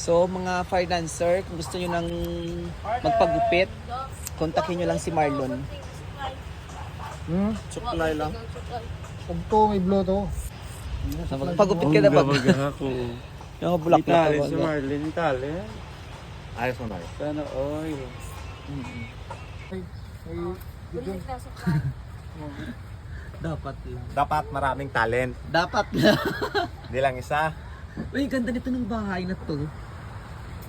So mga financer, kung gusto nyo nang magpagupit, kontakin nyo lang si Marlon. Suklay lang. Ito, may blow to. So, magpagupit ka na ba? ako. Yung bulak na Itali ako. si Marlin, itali. Ayos mo tayo. Sana oil. Dapat lang. Dapat maraming talent. Dapat lang. Hindi lang isa. Uy, ganda nito ng bahay na to.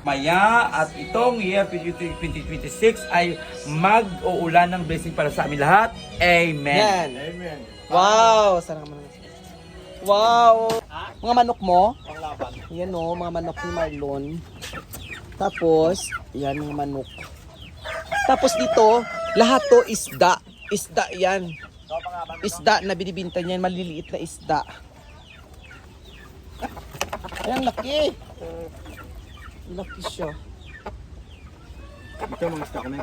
Maya at itong year 2026 ay mag-uulan ng blessing para sa amin lahat. Amen. Yan. Amen. Wow! Sana naman. Wow! Mga manok mo? Yan o, mga manok ni Marlon. Tapos, yan mga manok. Tapos dito, lahat to isda. Isda yan. Isda na binibinta niyan, maliliit na isda. Ayan, laki. Laki siya. Ito mga stock na.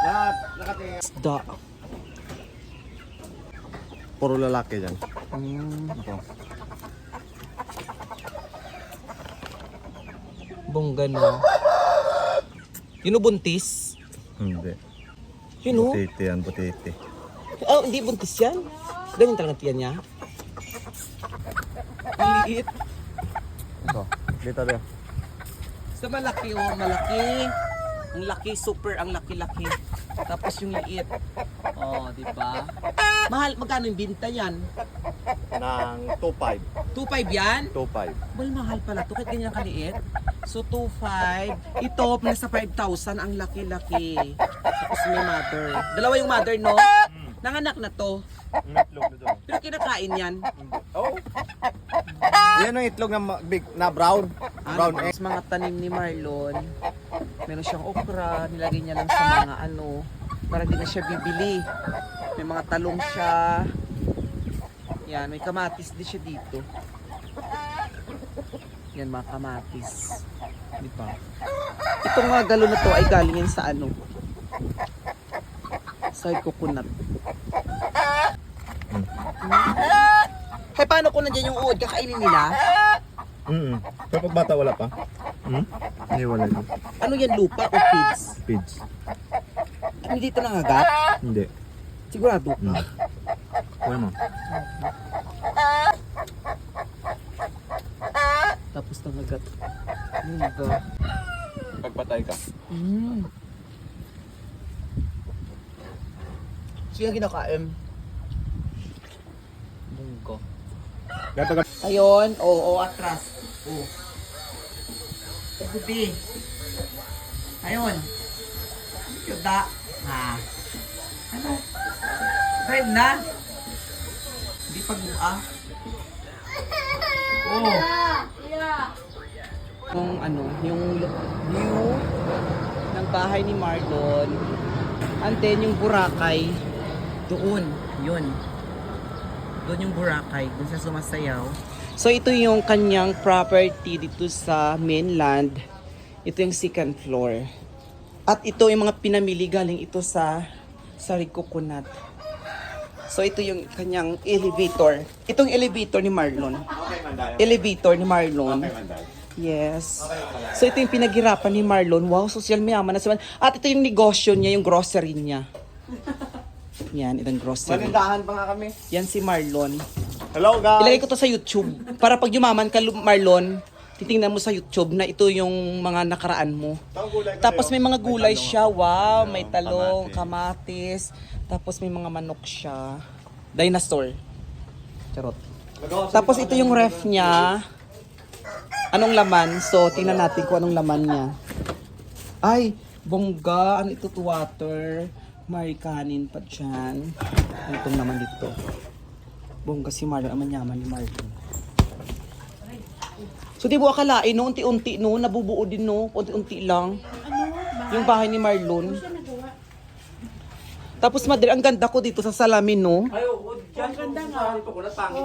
Lahat, nakatingin. Isda. Puro lalaki dyan. Ako. Bongga na. Yun o buntis? Hindi. Yun o? Butiti yan, butiti. Oh, hindi buntis yan. Ganyan talaga tiyan niya. Ang liit. Ito. Dito din. Sa malaki oh, malaki. Ang laki, super ang laki-laki. Tapos yung liit. Oh, di ba? Mahal, magkano yung binta yan? Nang 2.5. 2.5 yan? 2.5. Well, mahal pala to, kahit ganyan kaliit. So, 2.5. Ito, nasa 5,000 ang laki-laki. Tapos may mother. Dalawa yung mother, no? Nanganak na to. Itlog na doon. Pero kinakain yan. Oh. Yan ang itlog na big na brown. Brown egg. Mga tanim ni Marlon. Meron siyang okra, nilagay niya lang sa mga ano, para hindi na siya bibili. May mga talong siya. Yan, may kamatis din siya dito. Yan, mga kamatis. Di ba? Itong mga galon na to ay galing yan sa ano? Sa coconut. Hey, paano kung nandiyan yung uod? Kakainin nila? Pero pag bata wala pa? Hindi wala yun. Ano yan, lupa o feeds? Feeds. Hindi dito nangagat? Hindi. Sigurado. Wala mo. Tapos nangagat. Mungga. Pagpatay ka. Sige, kinakain. Mungga. Gato ka. Ayun, oo, atras. Oo. Tagubi. Ayun. Yuda. Ha. Ano? Drive na. Hindi pag-mua. Oo. Yung ano, yung view ng bahay ni Marlon. And then yung Boracay. Doon. Yun. Doon yung Boracay. Doon sa sumasayaw. So ito yung kanyang property dito sa mainland. Ito yung second floor. At ito yung mga pinamili galing ito sa Coconut. So ito yung kanyang elevator. Itong elevator ni Marlon. Elevator ni Marlon. Yes. So ito yung pinaghirapan ni Marlon. Wow, social mayaman na si Marlon. At ito yung negosyo niya, yung grocery niya. Yan, itong grocery. Manindahan pa nga kami. Yan si Marlon. Hello guys. Ilagay ko to sa YouTube. Para pag yumaman ka, Marlon, titingnan mo sa YouTube na ito yung mga nakaraan mo. Tapos may mga gulay siya. Wow, may talong, kamatis. Tapos may mga manok siya. Dinosaur. Charot. Tapos ito yung ref niya. Anong laman? So, tingnan natin kung anong laman niya. Ay, bongga. Ano ito to water? May kanin pa dyan. Ano itong naman dito? Bongga si Marlon. Ang manyaman ni Marlon. So, di mo akalain, no? Unti-unti, no? Nabubuo din, no? Unti-unti lang. Yung bahay ni Marlon. Tapos, Madre, ang ganda ko dito sa salamin, no? Ay, oo, dyan. Ang ganda nga. Dito ko na pangit.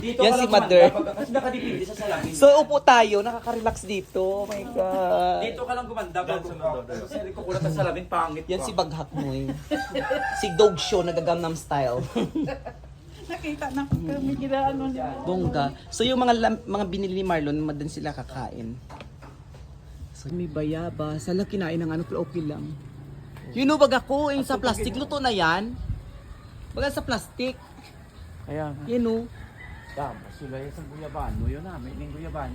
Dito Yan ka si lang Mother. gumanda kasi nakadipindi sa salamin. So, upo tayo. Nakaka-relax dito. Oh my God. Dito ka lang gumanda bago kasi ko kulat sa salamin pangit. Yan pa. si Baghak mo, eh. Si Dog Show, nagagamnam style. Nakita na ko kami ginaano niya. Bongga. So yung mga binili ni Marlon, madan sila kakain. So may bayaba. Sala kinain ng ano, pero okay lang. You know, baga ko, yung sa plastic, luto na yan. Baga sa plastic. Ayan. You know. Tama, sila yung guyaban mo yun namin, yung guyaban.